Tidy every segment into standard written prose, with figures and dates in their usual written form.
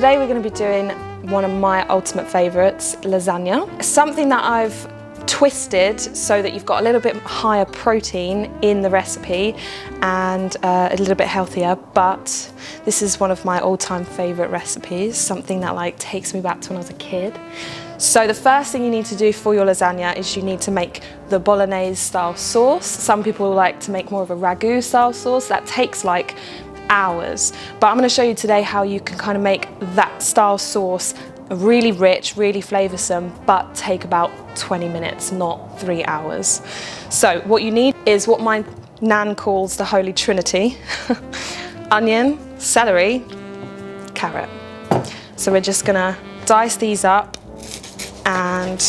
today we're going to be doing one of my ultimate favourites, lasagna. Something that I've twisted so that you've got a little bit higher protein in the recipe and a little bit healthier, but this is one of my all-time favourite recipes, something that like takes me back to when I was a kid. So the first thing you need to do for your lasagna is you need to make the Bolognese style sauce. Some people like to make more of a ragu style sauce. That takes like hours, but I'm going to show you today how you can kind of make that style sauce really rich, really flavoursome, but take about 20 minutes, not 3 hours. So what you need is what my nan calls the Holy Trinity. Onion, celery, carrot. So we're just gonna dice these up and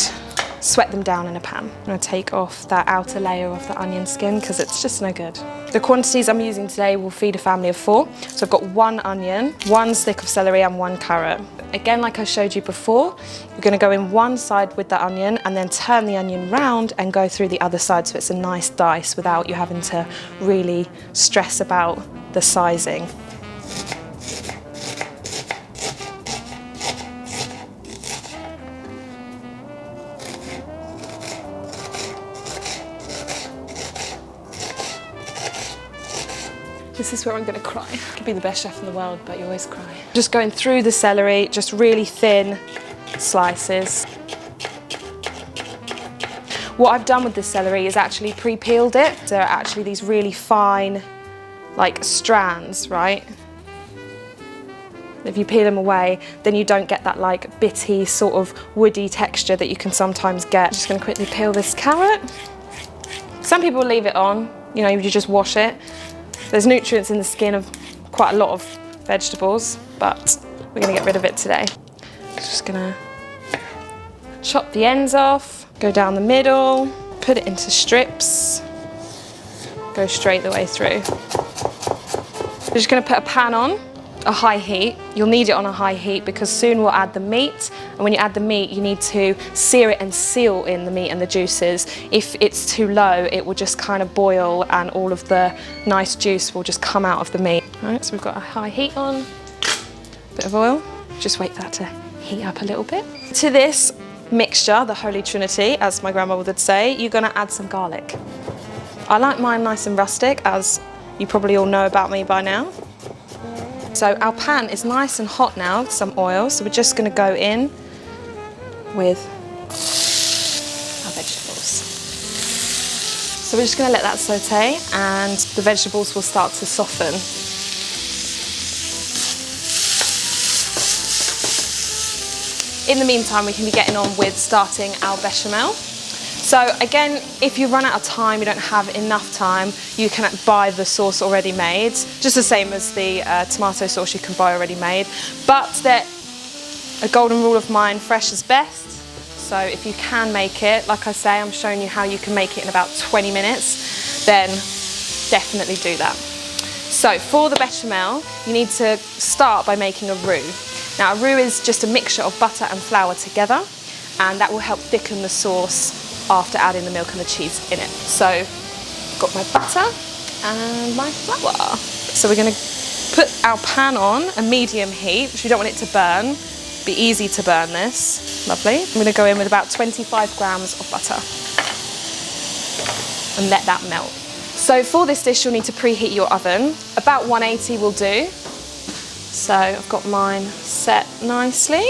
sweat them down in a pan. I'm gonna take off that outer layer of the onion skin because it's just no good. The quantities I'm using today will feed a family of 4. So I've got 1 onion, 1 stick of celery and 1 carrot. Again, like I showed you before, you're gonna go in one side with the onion and then turn the onion round and go through the other side so it's a nice dice without you having to really stress about the sizing. This is where I'm gonna cry. You could be the best chef in the world, but you always cry. Just going through the celery, just really thin slices. What I've done with the celery is actually pre-peeled it. There are actually these really fine, like strands, right? If you peel them away, then you don't get that like bitty sort of woody texture that you can sometimes get. Just gonna quickly peel this carrot. Some people leave it on, you know, you just wash it. There's nutrients in the skin of quite a lot of vegetables, but we're gonna get rid of it today. Just gonna chop the ends off, go down the middle, put it into strips, go straight the way through. We're just gonna put a pan on, a high heat. You'll need it on a high heat because soon we'll add the meat, and when you add the meat you need to sear it and seal in the meat and the juices. If it's too low it will just kind of boil and all of the nice juice will just come out of the meat. Alright, so we've got a high heat on, bit of oil, just wait for that to heat up a little bit. To this mixture, the Holy Trinity, as my grandma would say, you're gonna add some garlic. I like mine nice and rustic, as you probably all know about me by now. So our pan is nice and hot now, some oil, so we're just going to go in with our vegetables. So we're just going to let that saute and the vegetables will start to soften. In the meantime, we can be getting on with starting our bechamel. So again, if you run out of time, you don't have enough time, you can buy the sauce already made, just the same as the tomato sauce you can buy already made. But a golden rule of mine, fresh is best. So if you can make it, like I say, I'm showing you how you can make it in about 20 minutes, then definitely do that. So for the bechamel, you need to start by making a roux. Now a roux is just a mixture of butter and flour together, and that will help thicken the sauce after adding the milk and the cheese in it. So I've got my butter and my flour. So we're going to put our pan on a medium heat, which we don't want it to burn. Be easy to burn this. Lovely. I'm going to go in with about 25 grams of butter and let that melt. So for this dish you'll need to preheat your oven. About 180 will do. So I've got mine set nicely.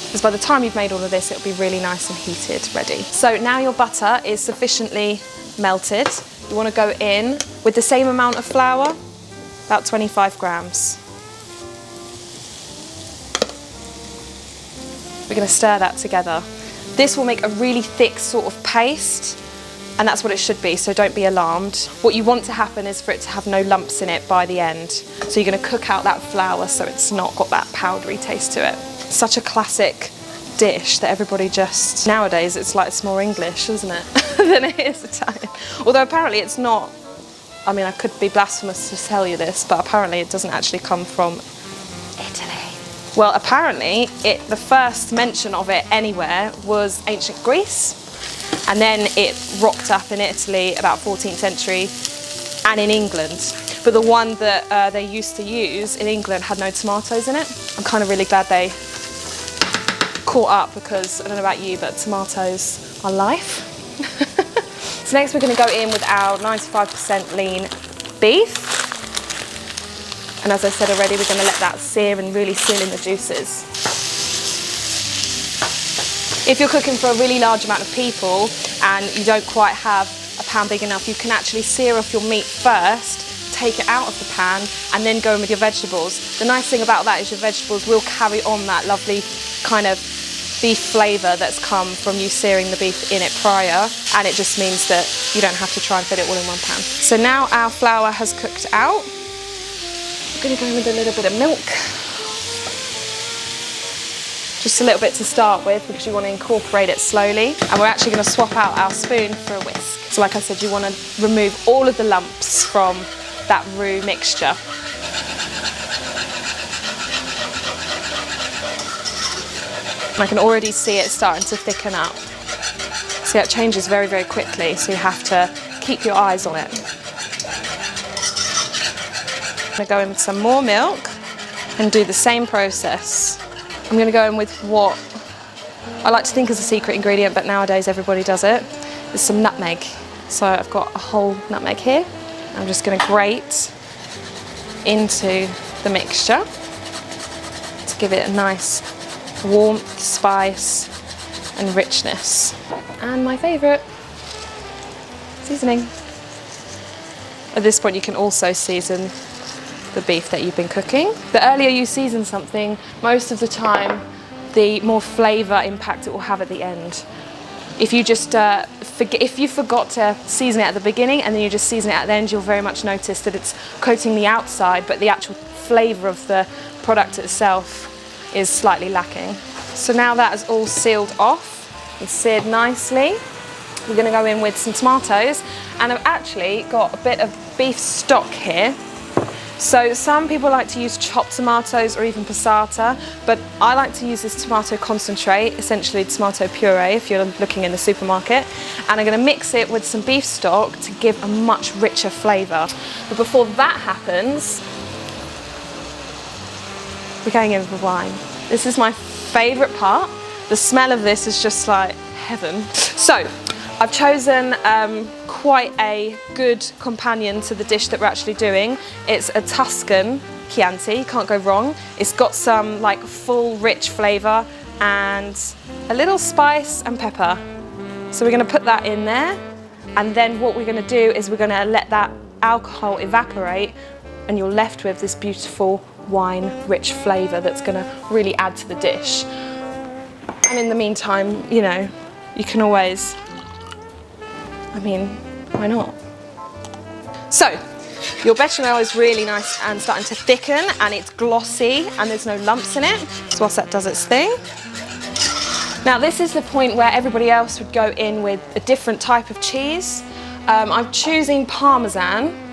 Because by the time you've made all of this, it'll be really nice and heated, ready. So now your butter is sufficiently melted. You want to go in with the same amount of flour, about 25 grams. We're going to stir that together. This will make a really thick sort of paste, and that's what it should be, so don't be alarmed. What you want to happen is for it to have no lumps in it by the end. So you're going to cook out that flour so it's not got that powdery taste to it. Such a classic dish that everybody just, nowadays it's like it's more English, isn't it, than it is Italian. Although apparently it's not, I mean I could be blasphemous to tell you this, but apparently it doesn't actually come from Italy. Well apparently the first mention of it anywhere was ancient Greece, and then it rocked up in Italy about 14th century and in England. but the one that they used to use in England had no tomatoes in it. I'm kind of really glad they caught up, because I don't know about you, but tomatoes are life. So next we're going to go in with our 95% lean beef. And as I said already, we're going to let that sear and really seal in the juices. If you're cooking for a really large amount of people and you don't quite have a pan big enough, you can actually sear off your meat first, take it out of the pan, and then go in with your vegetables. The nice thing about that is your vegetables will carry on that lovely kind of beef flavour that's come from you searing the beef in it prior, and it just means that you don't have to try and fit it all in one pan. So now our flour has cooked out. I'm going to go in with a little bit of milk. Just a little bit to start with, because you want to incorporate it slowly. And we're actually going to swap out our spoon for a whisk. So like I said, you want to remove all of the lumps from that roux mixture. And I can already see it starting to thicken up. See, it changes very, very quickly, so you have to keep your eyes on it. I'm going to go in with some more milk and do the same process. I'm going to go in with what I like to think is a secret ingredient, but nowadays everybody does it. There's some nutmeg. So I've got a whole nutmeg here. I'm just going to grate into the mixture to give it a nice warmth, spice and richness. And my favourite, seasoning. At this point you can also season the beef that you've been cooking. The earlier you season something, most of the time, the more flavour impact it will have at the end. If you just if you forgot to season it at the beginning and then you just season it at the end, you'll very much notice that it's coating the outside, but the actual flavour of the product itself is slightly lacking. So now that is all sealed off and seared nicely, we're going to go in with some tomatoes, and I've actually got a bit of beef stock here. So some people like to use chopped tomatoes or even passata, but I like to use this tomato concentrate, essentially tomato puree if you're looking in the supermarket, and I'm going to mix it with some beef stock to give a much richer flavour. But before that happens, we're going in with wine. This is my favourite part. The smell of this is just like heaven. So I've chosen quite a good companion to the dish that we're actually doing. It's a Tuscan Chianti, can't go wrong. It's got some like full rich flavour and a little spice and pepper. So we're going to put that in there, and then what we're going to do is we're going to let that alcohol evaporate, and you're left with this beautiful wine rich flavour that's going to really add to the dish. And in the meantime, you know, you can always, I mean, why not? So, your bechamel is really nice and starting to thicken, and it's glossy and there's no lumps in it, so whilst that does its thing. Now this is the point where everybody else would go in with a different type of cheese. I'm choosing Parmesan,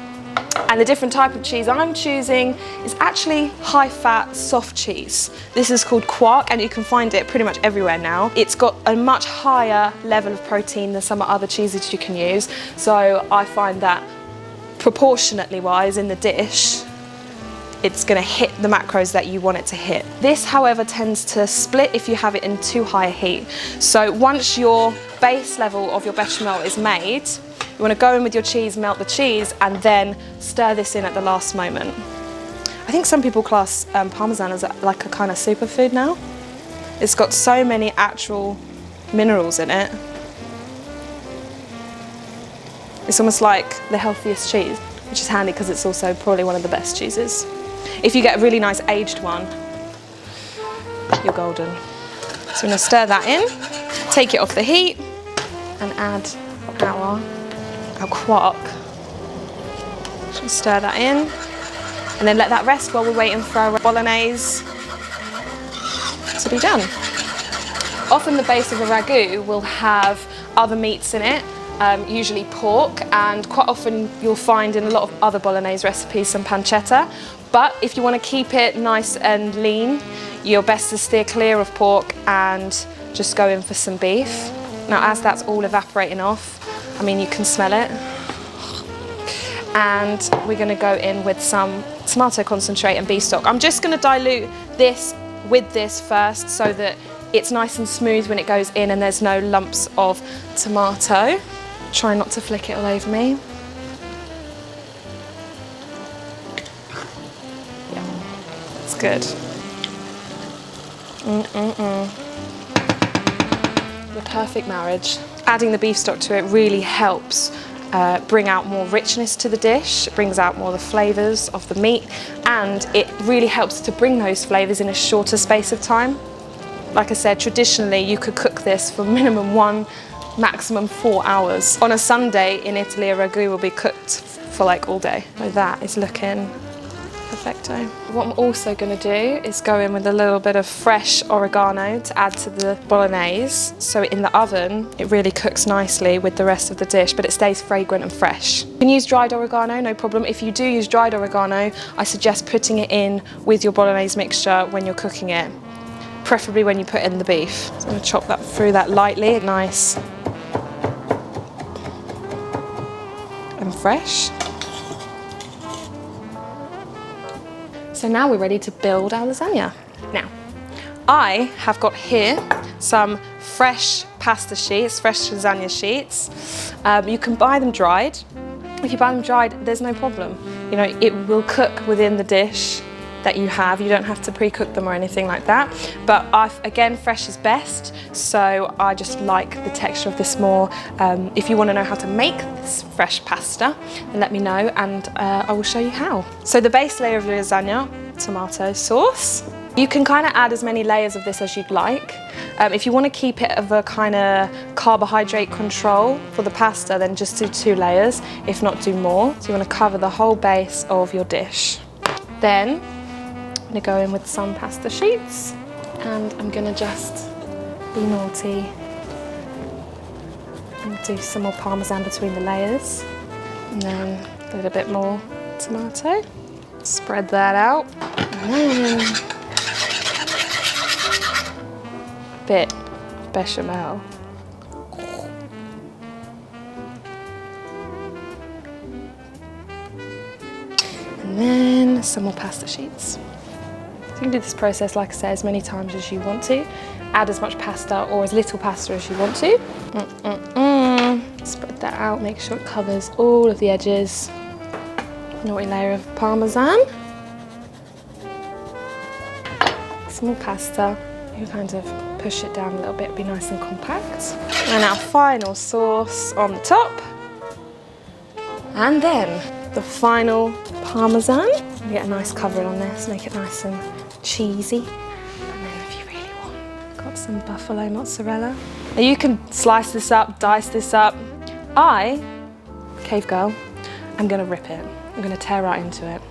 and the different type of cheese I'm choosing is actually high-fat soft cheese. This is called Quark, and you can find it pretty much everywhere now. It's got a much higher level of protein than some other cheeses you can use, so I find that proportionately wise in the dish, it's going to hit the macros that you want it to hit. This, however, tends to split if you have it in too high a heat. So once your base level of your bechamel is made, you want to go in with your cheese, melt the cheese, and then stir this in at the last moment. I think some people class Parmesan as like a kind of superfood now. It's got so many actual minerals in it. It's almost like the healthiest cheese, which is handy because it's also probably one of the best cheeses. If you get a really nice aged one, you're golden. So we're going to stir that in, take it off the heat, and add our quark. Just stir that in, and then let that rest while we're waiting for our bolognese to be done. Often the base of a ragu will have other meats in it, usually pork, and quite often you'll find in a lot of other bolognese recipes some pancetta. But if you want to keep it nice and lean, you're best to steer clear of pork and just go in for some beef. Now as that's all evaporating off, I mean, you can smell it. and we're going to go in with some tomato concentrate and beef stock. I'm just going to dilute this with this first so that it's nice and smooth when it goes in and there's no lumps of tomato. Try not to flick it all over me. Yeah, it's good. The perfect marriage. Adding the beef stock to it really helps bring out more richness to the dish, it brings out more of the flavours of the meat, and it really helps to bring those flavours in a shorter space of time. Like I said, traditionally you could cook this for minimum 1, maximum 4 hours. On a Sunday in Italy, a ragu will be cooked for like all day. So that is looking perfecto. What I'm also going to do is go in with a little bit of fresh oregano to add to the bolognese. So in the oven, it really cooks nicely with the rest of the dish, but it stays fragrant and fresh. You can use dried oregano, no problem. If you do use dried oregano, I suggest putting it in with your bolognese mixture when you're cooking it, preferably when you put in the beef. So I'm going to chop that through that lightly, nice and fresh. So now we're ready to build our lasagna. Now, I have got here some fresh pasta sheets, fresh lasagna sheets. You can buy them dried. If you buy them dried, there's no problem. You know, it will cook within the dish that you have. You don't have to pre-cook them or anything like that. But again, fresh is best. So I just like the texture of this more. If you want to know how to make this fresh pasta, then let me know and I will show you how. So the base layer of the lasagna, tomato sauce. You can kind of add as many layers of this as you'd like. If you want to keep it of a kind of carbohydrate control for the pasta, then just do 2 layers, if not do more. So you want to cover the whole base of your dish. Then I'm going to go in with some pasta sheets and I'm going to just be naughty and do some more Parmesan between the layers, and then a little bit more tomato. Spread that out, and then a bit of bechamel. And then some more pasta sheets. So you can do this process, like I say, as many times as you want to. Add as much pasta or as little pasta as you want to. Spread that out, make sure it covers all of the edges. Naughty layer of Parmesan. Some more pasta. You kind of push it down a little bit, be nice and compact. And our final sauce on the top. And then the final Parmesan. Get a nice covering on this, make it nice and cheesy. And then if you really want, got some buffalo mozzarella. Now you can slice this up, dice this up. I, cave girl, I'm gonna rip it. I'm gonna tear right into it.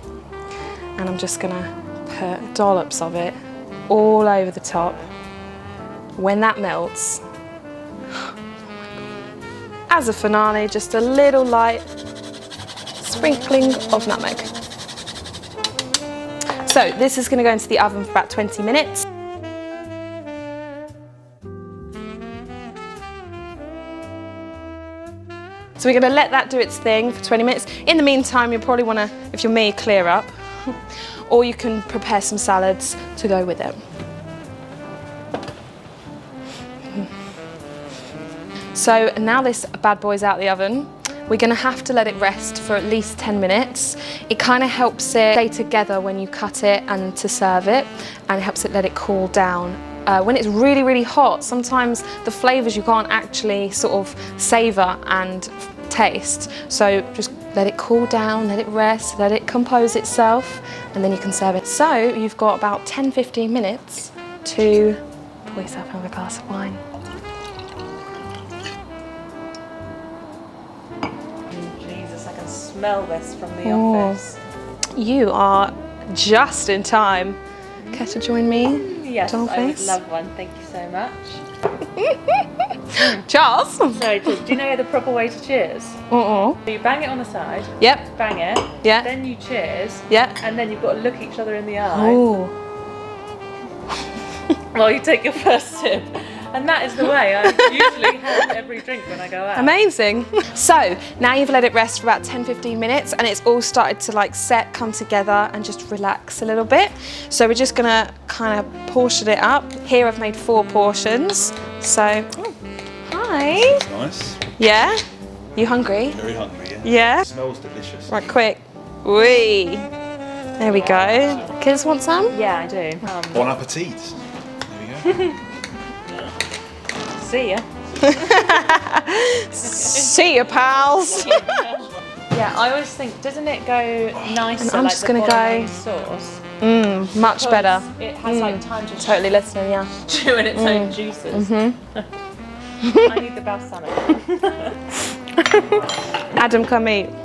And I'm just gonna put dollops of it all over the top. When that melts, oh my God. As a finale, just a little light sprinkling of nutmeg. So this is gonna go into the oven for about 20 minutes. So we're gonna let that do its thing for 20 minutes. In the meantime, you probably wanna, if you're me, clear up. Or you can prepare some salads to go with it. So now this bad boy's out of the oven. We're gonna have to let it rest for at least 10 minutes. It kind of helps it stay together when you cut it and to serve it, and it helps it let it cool down. When it's really, really hot, sometimes the flavours you can't actually sort of savour and taste. So just let it cool down, let it rest, let it compose itself, and then you can serve it. So you've got about 10-15 minutes to pour yourself another glass of wine. Jesus, I can smell this from the office. You are just in time. Care to join me? Yes, I would Dollface? love one. Thank you so much. Charles? Sorry, do you know the proper way to cheers? So you bang it on the side. Yep. Bang it. Yeah. Then you cheers. Yeah. And then you've got to look each other in the eye Oh. while you take your first sip. And that is the way I usually have every drink when I go out. Amazing. So now you've let it rest for about 10-15 minutes and it's all started to like set, come together and just relax a little bit. So we're just gonna kind of portion it up. Here I've made 4 portions. So, hi. That's nice. Yeah? You hungry? Very hungry, yeah. Yeah? It smells delicious. Right, quick. Wee. There we go. Kids want some? Yeah, I do. Bon appetit. There we go. See ya. See ya, pals. Yeah, I always think, doesn't it go nicer I'm like just the gonna go- Bolognese sauce? Much better. It has like time to Totally listening, yeah. chew in its own juices. I need the balsamic. Adam, come eat.